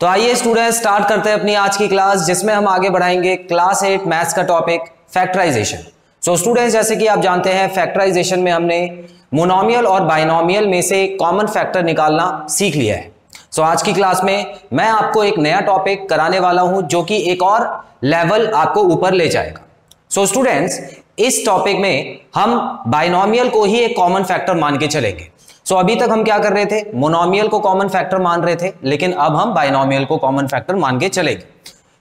तो आइए students start करते हैं अपनी आज की क्लास, जिसमें हम आगे बढ़ाएंगे क्लास 8 मैथ्स का टॉपिक फैक्टराइजेशन। सो स्टूडेंट्स, जैसे कि आप जानते हैं फैक्टराइजेशन में हमने मोनोमियल और बाइनोमियल में से कॉमन फैक्टर निकालना सीख लिया है। सो आज की क्लास में मैं आपको एक नया टॉपिक कराने वाला हूं जो कि एक और लेवल आपको ऊपर ले जाएगा। सो स्टूडेंट्स, इस टॉपिक में हम बाइनोमियल को ही एक कॉमन फैक्टर मान के चलेंगे। सो अभी तक हम क्या कर रहे थे, मोनोमियल को कॉमन फैक्टर मान रहे थे, लेकिन अब हम बाइनोमियल को कॉमन फैक्टर मान के चलेंगे।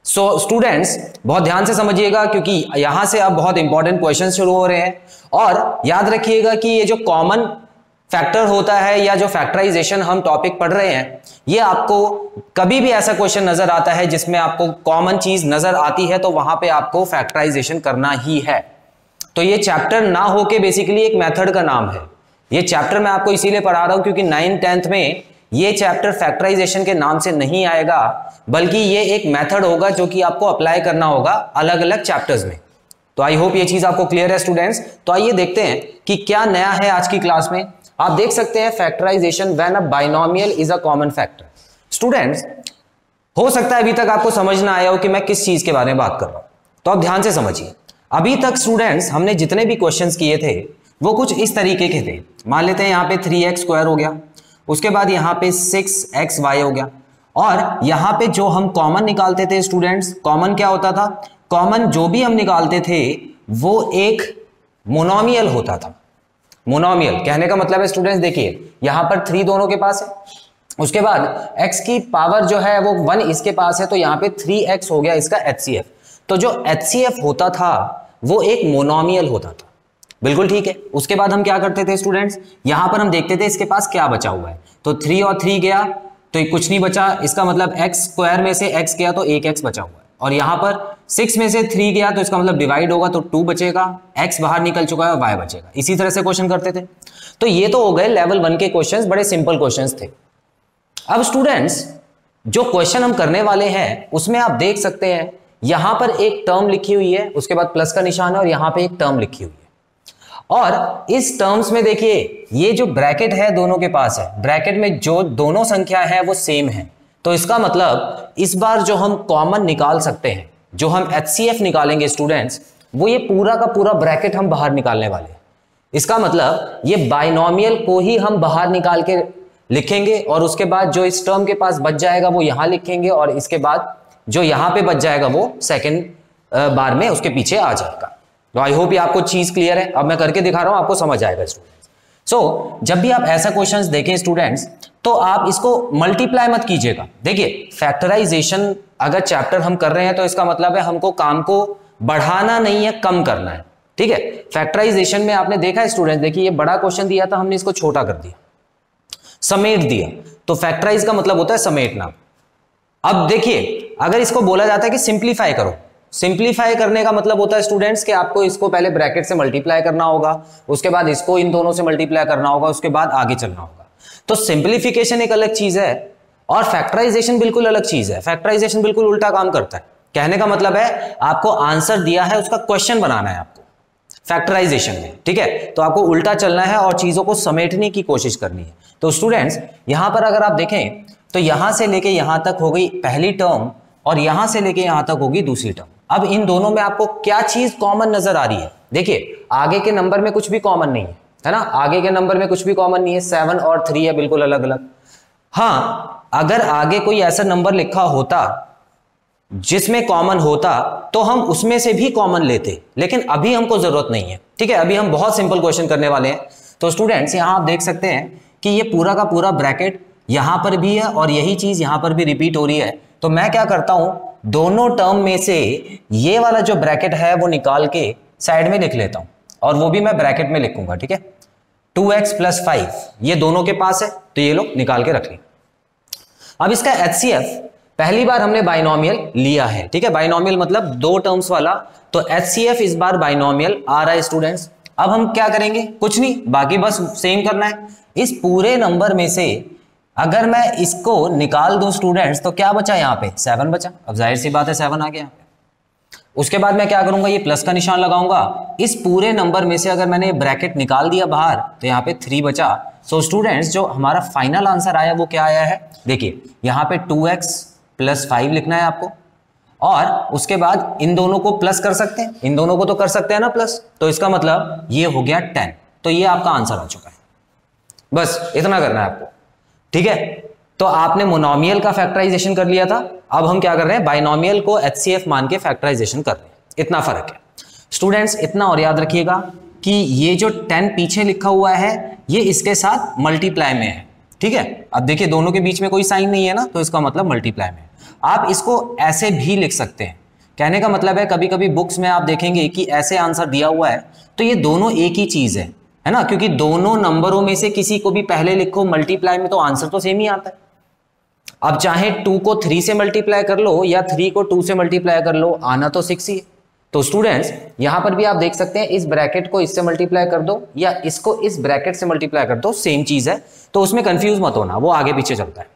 सो स्टूडेंट्स, बहुत ध्यान से समझिएगा क्योंकि यहां से अब बहुत इंपॉर्टेंट क्वेश्चन शुरू हो रहे हैं। और याद रखिएगा कि ये जो कॉमन फैक्टर होता है या जो फैक्टराइजेशन हम टॉपिक पढ़ रहे हैं, ये आपको कभी भी ऐसा क्वेश्चन नजर आता है जिसमें आपको कॉमन चीज नजर आती है तो वहां पे आपको फैक्टराइजेशन करना ही है। तो ये चैप्टर ना होके बेसिकली एक मेथड का नाम है। ये चैप्टर मैं आपको इसीलिए पढ़ा रहा हूं क्योंकि 9th 10th में ये चैप्टर फैक्टराइजेशन के नाम से नहीं आएगा, बल्कि ये एक मेथड होगा जो कि आपको अप्लाई करना होगा अलग अलग चैप्टर्स में। तो आई होप ये चीज आपको क्लियर है स्टूडेंट्स। तो आइए देखते हैं कि क्या नया है आज की क्लास में। आप देख सकते हैं factorization when a binomial is a common factor. Students, हो सकता है अभी तक आपको समझ ना आया हो कि मैं किस चीज के बारे में बात कर रहा हूं, तो आप ध्यान से समझिए। अभी तक स्टूडेंट्स हमने जितने भी क्वेश्चंस किए थे वो कुछ इस तरीके के थे। मान लेते हैं यहाँ पे 3x² हो गया, उसके बाद यहाँ पे 6xy हो गया, और यहाँ पे जो हम कॉमन निकालते थे स्टूडेंट्स, कॉमन क्या होता था, कॉमन जो भी हम निकालते थे वो एक मोनोमियल होता था। मोनोमियल कहने का मतलब है स्टूडेंट्स, देखिए यहाँ पर 3 दोनों के पास है, उसके बाद x की पावर जो है वो 1 इसके पास है, तो यहाँ पे 3x हो गया इसका HCF। तो जो HCF होता था वो एक मोनोमियल होता था, बिल्कुल ठीक है। उसके बाद हम क्या करते थे स्टूडेंट्स, यहां पर हम देखते थे इसके पास क्या बचा हुआ है, तो 3 और 3 गया तो कुछ नहीं बचा, इसका मतलब x² में से x गया तो 1x बचा हुआ है, और यहां पर 6 में से 3 गया तो इसका मतलब डिवाइड होगा तो 2 बचेगा, x बाहर निकल चुका है और y बचेगा। इसी तरह से क्वेश्चन करते थे। तो ये तो हो गए लेवल 1 के क्वेश्चन, बड़े सिंपल क्वेश्चन थे। अब स्टूडेंट्स, जो क्वेश्चन हम करने वाले हैं उसमें आप देख सकते हैं यहां पर एक टर्म लिखी हुई है, उसके बाद प्लस का निशान है, और यहां पे एक टर्म लिखी हुई है। और इस टर्म्स में देखिए ये जो ब्रैकेट है दोनों के पास है, ब्रैकेट में जो दोनों संख्या है वो सेम है, तो इसका मतलब इस बार जो हम कॉमन निकाल सकते हैं, जो हम HCF निकालेंगे स्टूडेंट्स, वो ये पूरा का पूरा ब्रैकेट हम बाहर निकालने वाले हैं। इसका मतलब ये बाइनोमियल को ही हम बाहर निकाल के लिखेंगे, और उसके बाद जो इस टर्म के पास बच जाएगा वो यहां लिखेंगे, और इसके बाद जो यहां पे बच जाएगा वो सेकेंड बार में उसके पीछे आ जाएगा। तो आई होप ये आपको चीज क्लियर है। अब मैं करके दिखा रहा हूं, आपको समझ आएगा स्टूडेंट्स। सो जब भी आप ऐसा क्वेश्चंस देखें स्टूडेंट्स, तो आप इसको मल्टीप्लाई मत कीजिएगा। देखिए फैक्टराइजेशन अगर चैप्टर हम कर रहे हैं तो इसका मतलब है हमको काम को बढ़ाना नहीं है, कम करना है, ठीक है। फैक्टराइजेशन में आपने देखा है स्टूडेंट्स, देखिए ये बड़ा क्वेश्चन दिया था, हमने इसको छोटा कर दिया, समेट दिया। तो फैक्टराइज का मतलब होता है समेटना। अब देखिए अगर इसको बोला जाता है कि सिंप्लीफाई करो, सिंप्लीफाई करने का मतलब होता है स्टूडेंट्स कि आपको इसको पहले ब्रैकेट से मल्टीप्लाई करना होगा, उसके बाद इसको इन दोनों से मल्टीप्लाई करना होगा, उसके बाद आगे चलना होगा। तो सिंप्लीफिकेशन एक अलग चीज है और फैक्टराइजेशन बिल्कुल अलग चीज है। फैक्टराइजेशन बिल्कुल उल्टा काम करता है। कहने का मतलब है आपको आंसर दिया है, उसका क्वेश्चन बनाना है आपको फैक्टराइजेशन में, ठीक है। तो आपको उल्टा चलना है और चीजों को समेटने की कोशिश करनी है। तो स्टूडेंट्स यहां पर अगर आप देखें तो यहां से लेके यहां तक हो गई पहली टर्म, और यहां से लेके यहां तक होगी दूसरी टर्म। अब इन दोनों में आपको क्या चीज कॉमन नजर आ रही है, देखिए आगे के नंबर में कुछ भी कॉमन नहीं है ना, आगे के नंबर में कुछ भी कॉमन नहीं है, 7 और 3 है, बिल्कुल अलग अलग। हाँ, अगर आगे कोई ऐसा नंबर लिखा होता जिसमें कॉमन होता तो हम उसमें से भी कॉमन लेते, लेकिन अभी हमको जरूरत नहीं है, ठीक है। अभी हम बहुत सिंपल क्वेश्चन करने वाले हैं। तो स्टूडेंट्स यहां आप देख सकते हैं कि ये पूरा का पूरा ब्रैकेट यहां पर भी है और यही चीज यहां पर भी रिपीट हो रही है। तो मैं क्या करता हूं, दोनों टर्म में से ये वाला जो ब्रैकेट है वो निकाल के साइड में लिख लेता हूं, और वो भी मैं ब्रैकेट में लिखूंगा, ठीक है। 2x + 5 ये दोनों के पास है, तो ये लोग निकाल के रख लें। अब इसका HCF पहली बार हमने बाइनोमियल लिया है, ठीक है। बाइनोमियल मतलब 2 टर्म्स वाला, तो HCF इस बार बाइनोमियल आ रहा है स्टूडेंट्स। अब हम क्या करेंगे, कुछ नहीं, बाकी बस सेम करना है। इस पूरे नंबर में से अगर मैं इसको निकाल दूं स्टूडेंट्स तो क्या बचा, यहाँ पे 7 बचा। अब जाहिर सी बात है 7 आ गया यहाँ पे। उसके बाद मैं क्या करूंगा, ये प्लस का निशान लगाऊंगा। इस पूरे नंबर में से अगर मैंने ब्रैकेट निकाल दिया बाहर तो यहाँ पे 3 बचा। सो स्टूडेंट्स जो हमारा फाइनल आंसर आया वो क्या आया है, देखिए यहाँ पे 2x +5 लिखना है आपको, और उसके बाद इन दोनों को प्लस कर सकते हैं, इन दोनों को तो कर सकते हैं ना प्लस, तो इसका मतलब ये हो गया 10। तो ये आपका आंसर आ चुका है। बस इतना करना है आपको, ठीक है। तो आपने मोनोमियल का फैक्टराइजेशन कर लिया था, अब हम क्या कर रहे हैं, बाइनोमियल को HCF मान के फैक्टराइजेशन कर रहे हैं। इतना फर्क है स्टूडेंट्स। इतना और याद रखिएगा कि ये जो 10 पीछे लिखा हुआ है ये इसके साथ मल्टीप्लाई में है, ठीक है। अब देखिए दोनों के बीच में कोई साइन नहीं है ना, तो इसका मतलब मल्टीप्लाई में। आप इसको ऐसे भी लिख सकते हैं। कहने का मतलब है कभी कभी बुक्स में आप देखेंगे कि ऐसे आंसर दिया हुआ है तो ये दोनों एक ही चीज है ना, क्योंकि दोनों नंबरों में से किसी को भी पहले लिखो मल्टीप्लाई में तो आंसर तो सेम ही आता है। अब चाहे 2 को 3 से मल्टीप्लाई कर लो या 3 को 2 से मल्टीप्लाई कर लो, आना तो 6 ही है। तो स्टूडेंट्स यहां पर भी आप देख सकते हैं, इस ब्रैकेट को इससे मल्टीप्लाई कर दो या इसको इस ब्रैकेट से मल्टीप्लाई कर दो, सेम चीज है, तो उसमें कंफ्यूज मत होना, वो आगे पीछे चलता है।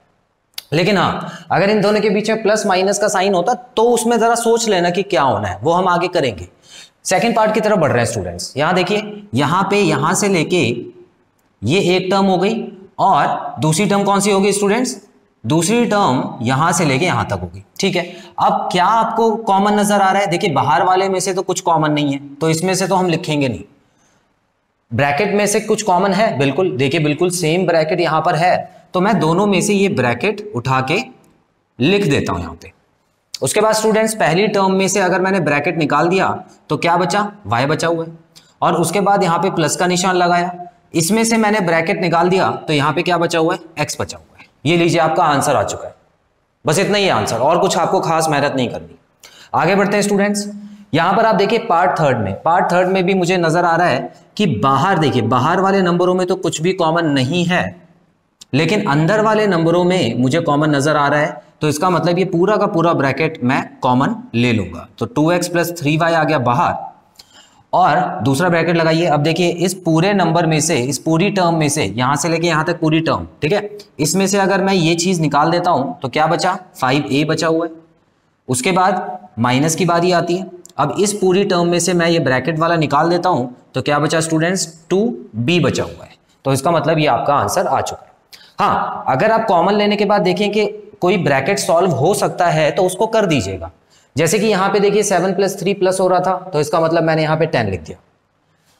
लेकिन हाँ, अगर इन दोनों के बीच में प्लस माइनस का साइन होता तो उसमें जरा सोच लेना कि क्या होना है, वो हम आगे करेंगे। सेकेंड पार्ट की तरफ बढ़ रहे हैं स्टूडेंट्स। यहां देखिए, यहां पे यहां से लेके ये एक टर्म हो गई और दूसरी टर्म कौन सी होगी स्टूडेंट्स, दूसरी टर्म यहां से लेके यहां तक होगी, ठीक है। अब क्या आपको कॉमन नजर आ रहा है, देखिए बाहर वाले में से तो कुछ कॉमन नहीं है, तो इसमें से तो हम लिखेंगे नहीं। ब्रैकेट में से कुछ कॉमन है, बिल्कुल, देखिए बिल्कुल सेम ब्रैकेट यहां पर है, तो मैं दोनों में से ये ब्रैकेट उठा के लिख देता हूं यहां पे। उसके बाद स्टूडेंट्स पहली टर्म में से अगर मैंने ब्रैकेट निकाल दिया तो क्या बचा, y बचा हुआ है, और उसके बाद यहां पे प्लस का निशान लगाया, इसमें से मैंने ब्रैकेट निकाल दिया तो यहां पे क्या बचा हुआ है, x बचा हुआ है। ये लीजिए आपका आंसर आ चुका है। बस इतना ही आंसर, और कुछ आपको खास मेहनत नहीं करनी। आगे बढ़ते हैं स्टूडेंट्स। यहां पर आप देखिए पार्ट थर्ड में भी मुझे नजर आ रहा है कि बाहर देखिए, बाहर वाले नंबरों में तो कुछ भी कॉमन नहीं है, लेकिन अंदर वाले नंबरों में मुझे कॉमन नजर आ रहा है, तो इसका मतलब ये पूरा का पूरा ब्रैकेट मैं कॉमन ले लूंगा। तो 2x + 3y आ गया बाहर, और दूसरा ब्रैकेट लगाइए। अब देखिए इस पूरे नंबर में से, इस पूरी टर्म में से, यहां से लेके यहां तक पूरी टर्म, ठीक है, इसमें से अगर मैं ये चीज निकाल देता हूं तो क्या बचा, 5a बचा हुआ है। उसके बाद माइनस की बारी आती है। अब इस पूरी टर्म में से मैं ये ब्रैकेट वाला निकाल देता हूं तो क्या बचा स्टूडेंट्स, 2b बचा हुआ है। तो इसका मतलब ये आपका आंसर आ चुका है। हाँ, अगर आप कॉमन लेने के बाद देखें कि कोई ब्रैकेट सॉल्व हो सकता है तो उसको कर दीजिएगा। जैसे कि यहां पे देखिए 7 + 3 प्लस हो रहा था, तो इसका मतलब मैंने यहां पे 10 लिख दिया।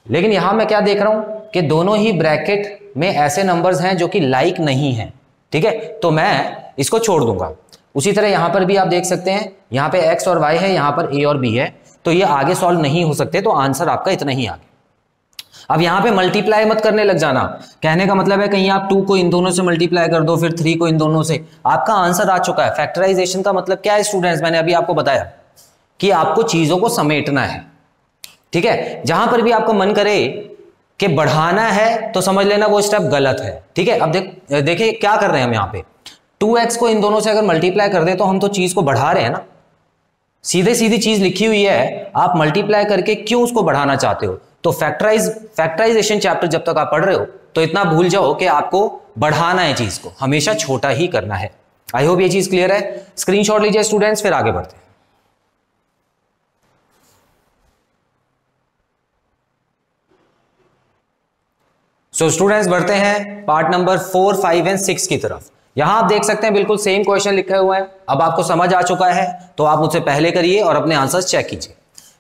लेकिन यहां मैं क्या देख रहा हूं कि दोनों ही ब्रैकेट में ऐसे नंबर्स हैं जो कि लाइक नहीं है, ठीक है, तो मैं इसको छोड़ दूंगा। उसी तरह यहां पर भी आप देख सकते हैं, यहां पे x और y है, यहां पर a और b है, तो ये आगे सॉल्व नहीं हो सकते, तो आंसर आपका इतना ही आ गया। अब यहां पे मल्टीप्लाई मत करने लग जाना, कहने का मतलब है कहीं आप 2 को इन दोनों से मल्टीप्लाई कर दो, फिर 3 को इन दोनों से, आपका आंसर आ चुका है। फैक्टराइजेशन का मतलब क्या है स्टूडेंट्स, मैंने अभी आपको बताया कि आपको चीजों को समेटना है, ठीक है। जहां पर भी आपको मन करे कि बढ़ाना है तो समझ लेना वो स्टेप गलत है, ठीक है। अब देखिए क्या कर रहे हैं हम यहाँ पे, 2x को इन दोनों से अगर मल्टीप्लाई कर दे तो हम तो चीज को बढ़ा रहे हैं ना, सीधे सीधी चीज लिखी हुई है, आप मल्टीप्लाई करके क्यों उसको बढ़ाना चाहते हो। तो फैक्टराइजेशन चैप्टर जब तक आप पढ़ रहे हो तो इतना भूल जाओ कि आपको बढ़ाना है, चीज को हमेशा छोटा ही करना है। आई होप ये चीज क्लियर है। स्क्रीनशॉट लीजिए स्टूडेंट्स, फिर आगे बढ़ते हैं। सो स्टूडेंट्स बढ़ते हैं पार्ट नंबर 4, 5 एंड 6 की तरफ। यहां आप देख सकते हैं बिल्कुल सेम क्वेश्चन लिखा हुआ है। अब आपको समझ आ चुका है तो आप मुझसे पहले करिए और अपने आंसर्स चेक कीजिए।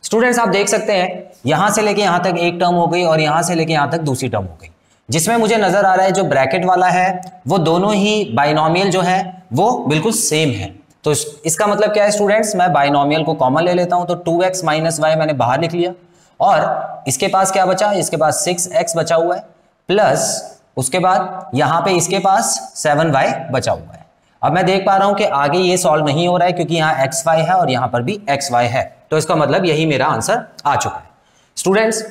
स्टूडेंट्स आप देख सकते हैं यहां से लेके यहां तक एक टर्म हो गई और यहां से लेके यहां तक दूसरी टर्म हो गई, जिसमें मुझे नजर आ रहा है जो ब्रैकेट वाला है वो दोनों ही बाइनोमियल जो है वो बिल्कुल सेम है। तो इसका मतलब क्या है स्टूडेंट्स, मैं बाइनोमियल को कॉमन ले लेता हूं, तो 2x - y मैंने बाहर लिख लिया, और इसके पास क्या बचा, इसके पास 6x बचा हुआ है, प्लस उसके बाद यहां पे इसके पास 7y बचा हुआ है। अब मैं देख पा रहा हूं कि आगे ये सॉल्व नहीं हो रहा है क्योंकि यहां xy है और यहां पर भी xy है, तो इसका मतलब यही मेरा आंसर आ चुका है। स्टूडेंट्स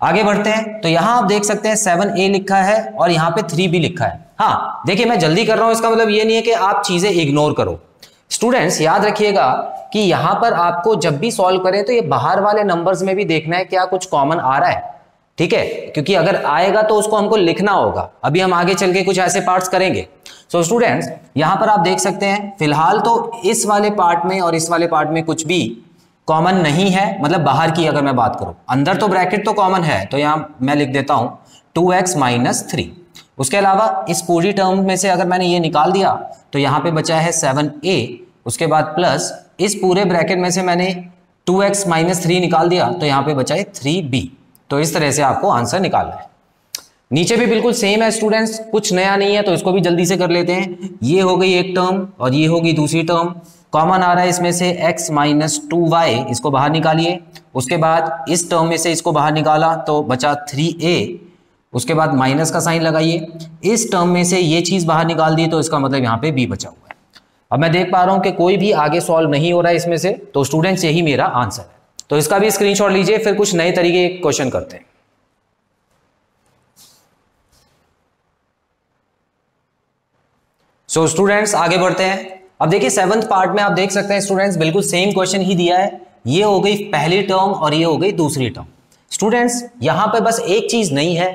आगे बढ़ते हैं, तो यहां आप देख सकते हैं 7a लिखा है और यहां पे 3b लिखा है। हाँ देखिए मैं जल्दी कर रहा हूं, इसका मतलब ये नहीं है कि आप चीजें इग्नोर करो। स्टूडेंट्स याद रखिएगा कि यहां पर आपको जब भी सॉल्व करें तो ये बाहर वाले नंबर्स में भी देखना है क्या कुछ कॉमन आ रहा है, ठीक है, क्योंकि अगर आएगा तो उसको हमको लिखना होगा। अभी हम आगे चल के कुछ ऐसे पार्ट्स करेंगे। सो स्टूडेंट्स यहां पर आप देख सकते हैं फिलहाल तो इस वाले पार्ट में और इस वाले पार्ट में कुछ भी कॉमन नहीं है, मतलब बाहर की अगर मैं बात करूं, अंदर तो ब्रैकेट तो कॉमन है, तो यहां मैं लिख देता हूं 2x - 3। उसके अलावा इस पूरी टर्म में से अगर मैंने ये निकाल दिया तो यहां पे बचा है 7a, उसके बाद प्लस इस पूरे ब्रैकेट में से मैंने 2x माइनस 3 निकाल दिया, तो यहाँ पे बचा है 3b। तो इस तरह से आपको आंसर निकालना है। नीचे भी बिल्कुल सेम है स्टूडेंट्स, कुछ नया नहीं है, तो इसको भी जल्दी से कर लेते हैं। ये हो गई एक टर्म और ये होगी दूसरी टर्म। कॉमन आ रहा है इसमें से x माइनस 2y, इसको बाहर निकालिए। उसके बाद इस टर्म में से इसको बाहर निकाला तो बचा 3a, उसके बाद माइनस का साइन लगाइए। इस टर्म में से ये चीज बाहर निकाल दी, तो इसका मतलब यहाँ पे b बचा हुआ है। अब मैं देख पा रहा हूं कि कोई भी आगे सॉल्व नहीं हो रहा है इसमें से, तो स्टूडेंट्स यही मेरा आंसर है। तो इसका भी स्क्रीनशॉट लीजिए, फिर कुछ नए तरीके के क्वेश्चन करते हैं। सो स्टूडेंट्स आगे बढ़ते हैं। अब देखिए 7th पार्ट में आप देख सकते हैं स्टूडेंट्स बिल्कुल सेम क्वेश्चन ही दिया है। ये हो गई पहली टर्म और ये हो गई दूसरी टर्म। स्टूडेंट्स यहां पे बस एक चीज नहीं है,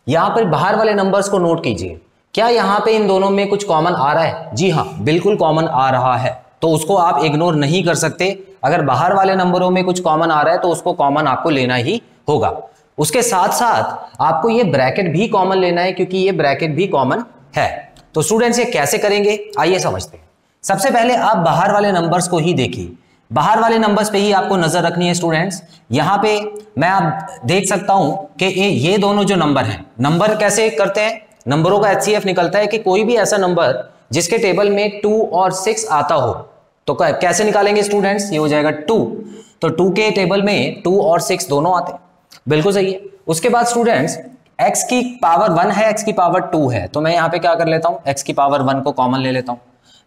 यहां पर बाहर वाले नंबर्स को नोट कीजिए। क्या यहां पे इन दोनों में कुछ कॉमन आ रहा है? जी हाँ, बिल्कुल कॉमन आ रहा है, तो उसको आप इग्नोर नहीं कर सकते। अगर बाहर वाले नंबरों में कुछ कॉमन आ रहा है तो उसको कॉमन आपको लेना ही होगा। उसके साथ साथ आपको ये ब्रैकेट भी कॉमन लेना है, क्योंकि ये ब्रैकेट भी कॉमन है। तो स्टूडेंट्स ये कैसे करेंगे, आइए समझते हैं। सबसे पहले आप बाहर वाले नंबर्स को ही देखिए, बाहर वाले नंबर्स पे ही आपको नजर रखनी है स्टूडेंट्स। यहां पे मैं आप देख सकता हूं कि ये दोनों जो नंबर हैं, नंबर कैसे करते हैं, नंबरों का HCF निकलता है कि कोई भी ऐसा नंबर जिसके टेबल में 2 और 6 आता हो, तो कैसे निकालेंगे स्टूडेंट्स, ये हो जाएगा 2। तो 2 के टेबल में 2 और 6 दोनों आते हैं, बिल्कुल सही है। उसके बाद स्टूडेंट्स x की पावर 1 है, x की पावर 2 है, तो मैं यहां पे क्या कर लेता हूं, x की पावर 1 को कॉमन ले लेता हूं।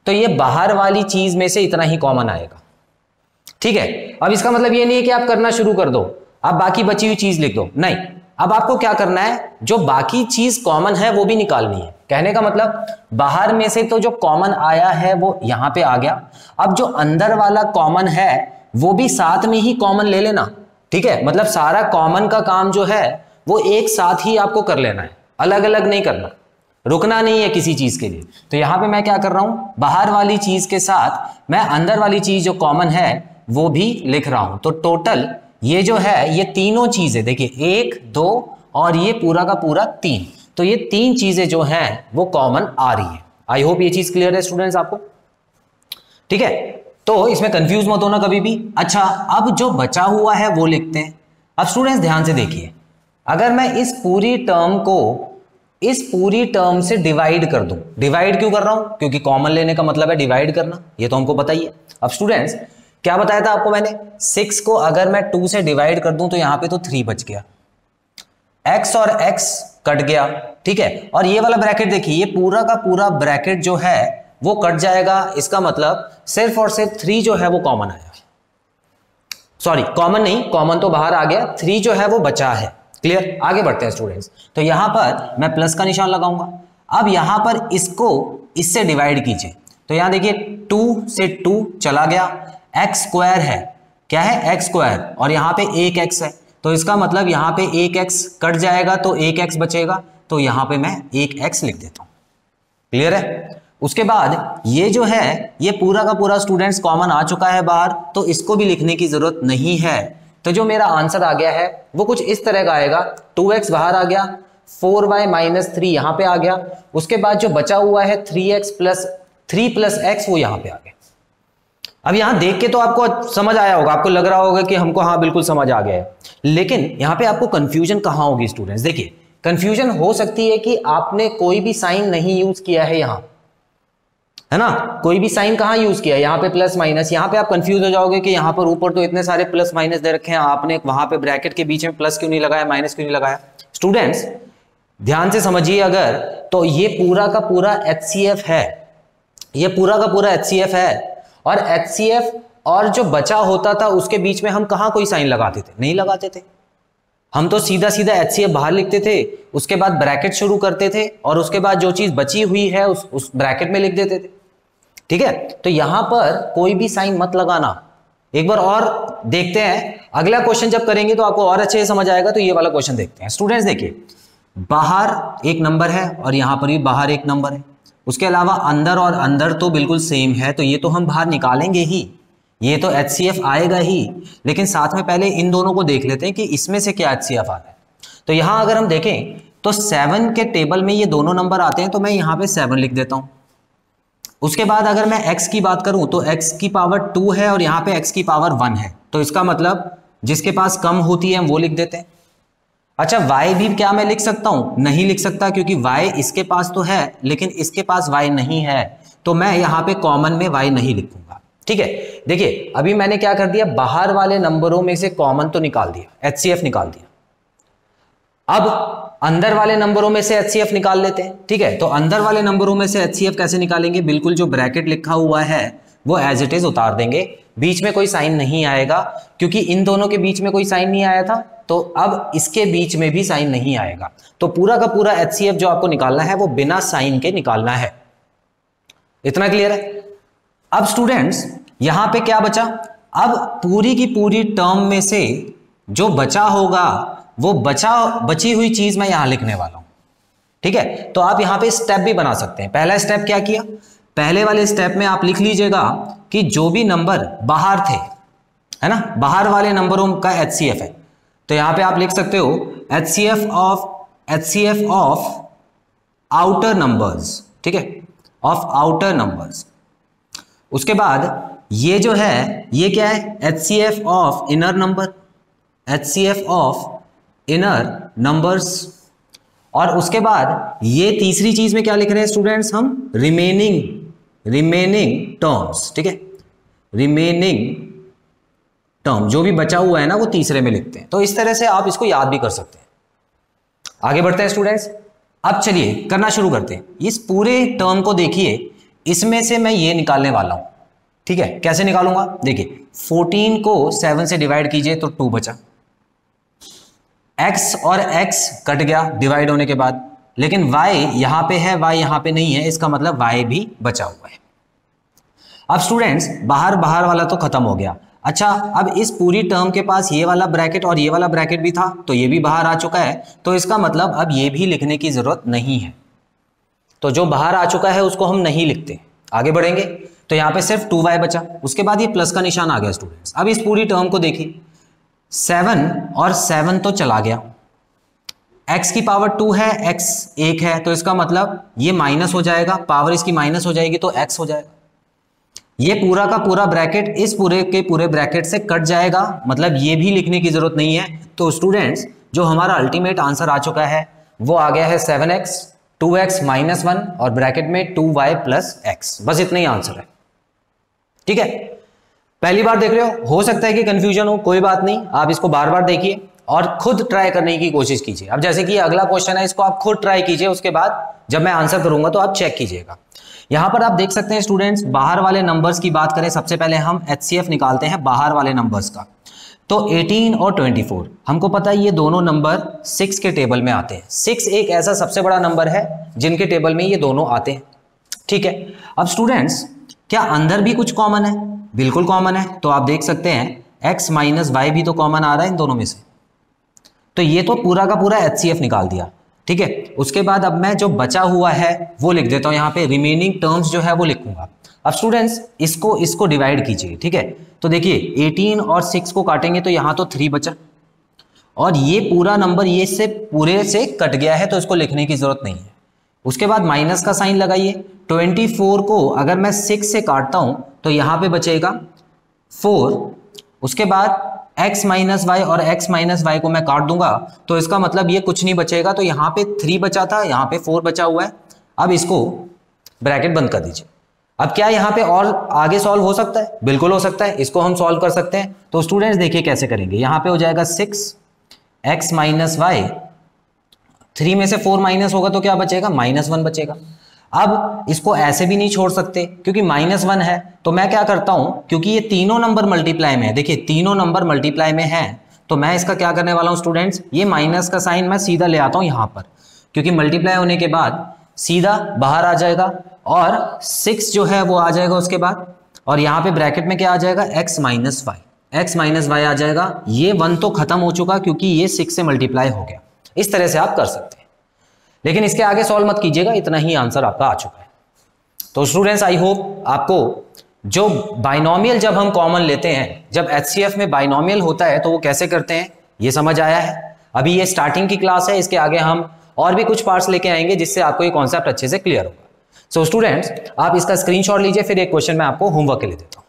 तो ये बाहर वाली चीज में से इतना ही कॉमन आएगा, ठीक है। अब इसका मतलब ये नहीं है कि आप करना शुरू कर दो, आप बाकी बची हुई चीज लिख दो, नहीं। अब आपको क्या करना है, जो बाकी चीज कॉमन है वो भी निकालनी है। कहने का मतलब बाहर में से तो जो कॉमन आया है वो यहां पे आ गया, अब जो अंदर वाला कॉमन है वो भी साथ में ही कॉमन ले लेना, ठीक है। मतलब सारा कॉमन का काम जो है वो एक साथ ही आपको कर लेना है, अलग अलग नहीं करना, रुकना नहीं है किसी चीज के लिए। तो यहां पे मैं क्या कर रहा हूं, बाहर वाली चीज के साथ मैं अंदर वाली चीज जो कॉमन है वो भी लिख रहा हूं। तो टोटल ये जो है ये तीनों चीजें देखिए, 1 2 और ये पूरा का पूरा 3, तो ये 3 चीजें जो हैं वो कॉमन आ रही है। आई होप ये चीज क्लियर है स्टूडेंट्स आपको, ठीक है। तो इसमें कंफ्यूज मत होना कभी भी। अच्छा, अब जो बचा हुआ है वो लिखते हैं। अब स्टूडेंट्स ध्यान से देखिए, अगर मैं इस पूरी टर्म को इस पूरी टर्म से डिवाइड कर दूं, डिवाइड क्यों कर रहा हूं, क्योंकि कॉमन लेने का मतलब है डिवाइड करना, ये तो हमको पता ही है। अब स्टूडेंट्स क्या बताया था आपको मैंने, 6 को अगर मैं 2 से डिवाइड कर दूं तो यहां पे तो 3 बच गया, x और x कट गया, ठीक है। और ये वाला ब्रैकेट देखिए, ये पूरा का पूरा ब्रैकेट जो है वो कट जाएगा। इसका मतलब सिर्फ और सिर्फ 3 जो है वो कॉमन आया, सॉरी कॉमन नहीं, कॉमन तो बाहर आ गया, 3 जो है वो बचा है। क्लियर, आगे बढ़ते हैं स्टूडेंट्स। तो यहां पर मैं प्लस का निशान लगाऊंगा। अब यहां पर इसको इससे डिवाइड कीजिए, तो यहां देखिए 2 से 2 चला गया, x स्क्वायर है, क्या है, x स्क्वायर, और यहां पे 1x है, तो इसका मतलब यहां पे 1x कट जाएगा तो 1x बचेगा, तो यहां पे मैं 1x लिख देता हूं। क्लियर है। उसके बाद ये जो है ये पूरा का पूरा स्टूडेंट्स कॉमन आ चुका है बाहर, तो इसको भी लिखने की जरूरत नहीं है। तो जो मेरा आंसर आ गया है वो कुछ इस तरह का आएगा, 2x बाहर आ गया, 4y माइनस 3 यहां पे आ गया, उसके बाद जो बचा हुआ है 3 प्लस x वो यहां पे आ गया। अब यहां देख के तो आपको समझ आया होगा, आपको लग रहा होगा कि हमको हाँ बिल्कुल समझ आ गया है, लेकिन यहां पे आपको कंफ्यूजन कहां होगी स्टूडेंट्स, देखिए कंफ्यूजन हो सकती है कि आपने कोई भी साइन नहीं यूज किया है यहां, है ना, कोई भी साइन कहां यूज किया है, यहां पे प्लस माइनस, यहां पे आप कंफ्यूज हो जाओगे कि यहां पर ऊपर तो इतने सारे प्लस माइनस दे रखे हैं, आपने वहां पे ब्रैकेट के बीच में प्लस क्यों नहीं लगाया, माइनस क्यों नहीं लगाया। स्टूडेंट्स ध्यान से समझिए, अगर तो ये पूरा का पूरा HCF है, ये पूरा का पूरा HCF है, और HCF और जो बचा होता था उसके बीच में हम कहां कोई साइन लगाते थे, नहीं लगाते थे, हम तो सीधा सीधा HCF बाहर लिखते थे, उसके बाद ब्रैकेट शुरू करते थे, और उसके बाद जो चीज बची हुई है उस ब्रैकेट में लिख देते थे, ठीक है। तो यहां पर कोई भी साइन मत लगाना। एक बार और देखते हैं, अगला क्वेश्चन जब करेंगे तो आपको और अच्छे से समझ आएगा। तो ये वाला क्वेश्चन देखते हैं स्टूडेंट्स। देखिए बाहर एक नंबर है और यहां पर भी बाहर एक नंबर है, उसके अलावा अंदर और अंदर तो बिल्कुल सेम है, तो ये तो हम बाहर निकालेंगे ही, ये तो HCF आएगा ही, लेकिन साथ में पहले इन दोनों को देख लेते हैं कि इसमें से क्या HCF आ रहा है। तो यहां अगर हम देखें तो 7 के टेबल में ये दोनों नंबर आते हैं, तो मैं यहां पे 7 लिख देता हूं। उसके बाद अगर मैं x की बात करूं तो x की पावर 2 है और यहां पे x की पावर 1 है, तो इसका मतलब जिसके पास कम होती है हम वो लिख देते हैं। अच्छा y भी क्या मैं लिख सकता हूं? नहीं लिख सकता, क्योंकि y इसके पास तो है लेकिन इसके पास y नहीं है, तो मैं यहां पे कॉमन में y नहीं लिखूंगा। ठीक है, देखिए अभी मैंने क्या कर दिया, बाहर वाले नंबरों में से कॉमन तो निकाल दिया, HCF निकाल दिया। अब अंदर वाले नंबरों में से HCF निकाल लेते हैं। ठीक है, तो अंदर वाले नंबरों में से HCF कैसे निकालेंगे? बिल्कुल जो ब्रैकेट लिखा हुआ है वो एज इट इज उतार देंगे, बीच में कोई साइन नहीं आएगा, क्योंकि इन दोनों के बीच में कोई साइन नहीं आया था, तो अब इसके बीच में भी साइन नहीं आएगा। तो पूरा का पूरा HCF जो आपको निकालना है वो बिना साइन के निकालना है। इतना क्लियर है? अब स्टूडेंट्स यहां पे क्या बचा? अब पूरी की पूरी टर्म में से जो बचा होगा वो बची हुई चीज मैं यहां लिखने वाला हूं। ठीक है, तो आप यहां पे स्टेप भी बना सकते हैं। पहला स्टेप क्या किया? पहले वाले स्टेप में आप लिख लीजिएगा कि जो भी नंबर बाहर थे, है ना, बाहर वाले नंबरों का HCF है, तो यहां पे आप लिख सकते हो HCF ऑफ आउटर नंबर्स। ठीक है, ऑफ आउटर नंबर्स। उसके बाद ये जो है ये क्या है? HCF of inner number, HCF of inner numbers. और उसके बाद ये तीसरी चीज में क्या लिख रहे हैं स्टूडेंट्स? हम रिमेनिंग टर्म्स। ठीक है, रिमेनिंग टर्म जो भी बचा हुआ है ना वो तीसरे में लिखते हैं। तो इस तरह से आप इसको याद भी कर सकते हैं। आगे बढ़ते हैं स्टूडेंट्स। अब चलिए करना शुरू करते हैं। इस पूरे टर्म को देखिए, इसमें से मैं ये निकालने वाला हूं। ठीक है, कैसे निकालूंगा? देखिए 14 को 7 से डिवाइड कीजिए तो 2 बचा, x और x कट गया डिवाइड होने के बाद, लेकिन y यहां पे है, y यहां पे नहीं है, इसका मतलब y भी बचा हुआ है। अब स्टूडेंट्स बाहर वाला तो खत्म हो गया। अच्छा, अब इस पूरी टर्म के पास ये वाला ब्रैकेट और ये वाला ब्रैकेट भी था, तो ये भी बाहर आ चुका है, तो इसका मतलब अब ये भी लिखने की जरूरत नहीं है। तो जो बाहर आ चुका है उसको हम नहीं लिखते। आगे बढ़ेंगे तो यहां पे सिर्फ 2y बचा, उसके बाद ये प्लस का निशान आ गया स्टूडेंट्स। अब इस पूरी टर्म को देखिए, 7 और 7 तो चला गया, x की पावर 2 है, x 1 है, तो इसका मतलब ये माइनस हो जाएगा, पावर इसकी माइनस हो जाएगी तो x हो जाएगा। ये पूरा का पूरा ब्रैकेट इस पूरे के पूरे ब्रैकेट से कट जाएगा, मतलब ये भी लिखने की जरूरत नहीं है। तो स्टूडेंट्स जो हमारा अल्टीमेट आंसर आ चुका है वो आ गया है 7x 2x - 1 और ब्रैकेट में 2y + x। बस इतना ही आंसर है। ठीक है, पहली बार देख रहे हो सकता है कि कंफ्यूजन हो, कोई बात नहीं, आप इसको बार बार देखिए और खुद ट्राई करने की कोशिश कीजिए। अब जैसे कि अगला क्वेश्चन है, इसको आप खुद ट्राई कीजिए, उसके बाद जब मैं आंसर करूंगा तो आप चेक कीजिएगा। यहां पर आप देख सकते हैं स्टूडेंट्स, बाहर वाले नंबर्स की बात करें, सबसे पहले हम HCF निकालते हैं बाहर वाले नंबर्स का। तो 18 और 24 हमको पता है ये दोनों नंबर 6 के टेबल में आते हैं। 6 एक ऐसा सबसे बड़ा नंबर है जिनके टेबल में ये दोनों आते हैं। ठीक है, अब स्टूडेंट्स क्या अंदर भी कुछ कॉमन है? बिल्कुल कॉमन है, तो आप देख सकते हैं x - y भी तो कॉमन आ रहा है इन दोनों में से, तो ये तो पूरा का पूरा HCF निकाल दिया। ठीक है, उसके बाद अब मैं जो बचा हुआ है वो लिख देता हूं, यहाँ पे रिमेनिंग टर्म्स जो है वो लिखूंगा। अब स्टूडेंट्स इसको डिवाइड कीजिए। ठीक है, तो देखिए 18 और 6 को काटेंगे तो यहाँ तो 3 बचा, और ये पूरा नंबर ये से पूरे से कट गया है तो इसको लिखने की जरूरत नहीं है। उसके बाद माइनस का साइन लगाइए। 24 को अगर मैं 6 से काटता हूं तो यहां पे बचेगा 4, उसके बाद x - y और x - y को मैं काट दूंगा तो इसका मतलब ये कुछ नहीं बचेगा, तो यहां पे 3 बचा था, यहां पे 4 बचा हुआ है। अब इसको ब्रैकेट बंद कर दीजिए। अब क्या यहां पे और आगे सॉल्व हो सकता है? बिल्कुल हो सकता है, इसको हम सॉल्व कर सकते हैं। तो स्टूडेंट्स देखिए कैसे करेंगे, यहां पे हो जाएगा 6x - y, 3 में से 4 माइनस होगा तो क्या बचेगा? -1 बचेगा। अब इसको ऐसे भी नहीं छोड़ सकते क्योंकि -1 है, तो मैं क्या करता हूं, क्योंकि ये तीनों नंबर मल्टीप्लाई में है, देखिए तीनों नंबर मल्टीप्लाई में है, तो मैं इसका क्या करने वाला हूं स्टूडेंट्स, ये माइनस का साइन मैं सीधा ले आता हूं यहां पर, क्योंकि मल्टीप्लाई होने के बाद सीधा बाहर आ जाएगा और 6 जो है वो आ जाएगा उसके बाद, और यहां पे ब्रैकेट में क्या आ जाएगा? x - y आ जाएगा। ये 1 तो खत्म हो चुका क्योंकि ये 6 से मल्टीप्लाई हो गया। इस तरह से आप कर सकते हैं, लेकिन इसके आगे सॉल्व मत कीजिएगा, इतना ही आंसर आपका आ चुका है। तो स्टूडेंट्स आई होप आपको जो बाइनोमियल जब हम कॉमन लेते हैं, जब HCF में बाइनोमियल होता है तो वो कैसे करते हैं ये समझ आया है। अभी ये स्टार्टिंग की क्लास है, इसके आगे हम और भी कुछ पार्ट्स लेके आएंगे जिससे आपको ये कॉन्सेप्ट अच्छे से क्लियर होगा। सो स्टूडेंट्स, आप इसका स्क्रीनशॉट लीजिए, फिर एक क्वेश्चन मैं आपको होमवर्क के लिए देता हूं।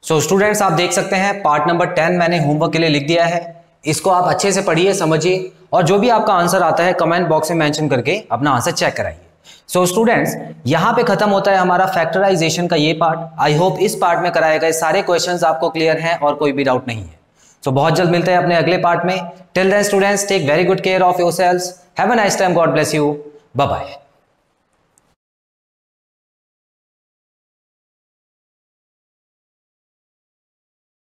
सो स्टूडेंट्स, आप देख सकते हैं पार्ट नंबर 10 मैंने होमवर्क के लिए लिख दिया है। इसको आप अच्छे से पढ़िए, समझिए, और जो भी आपका आंसर आता है कमेंट बॉक्स में मेंशन करके अपना आंसर चेक कराइए। सो स्टूडेंट्स, यहां पे खत्म होता है हमारा फैक्टराइजेशन का ये पार्ट। आई होप इस पार्ट में कराए गए सारे क्वेश्चंस आपको क्लियर हैं और कोई भी डाउट नहीं है। सो बहुत जल्द मिलते हैं अपने अगले पार्ट में। Till then students, take very good care of yourselves. Have a nice time. God bless you. Bye bye.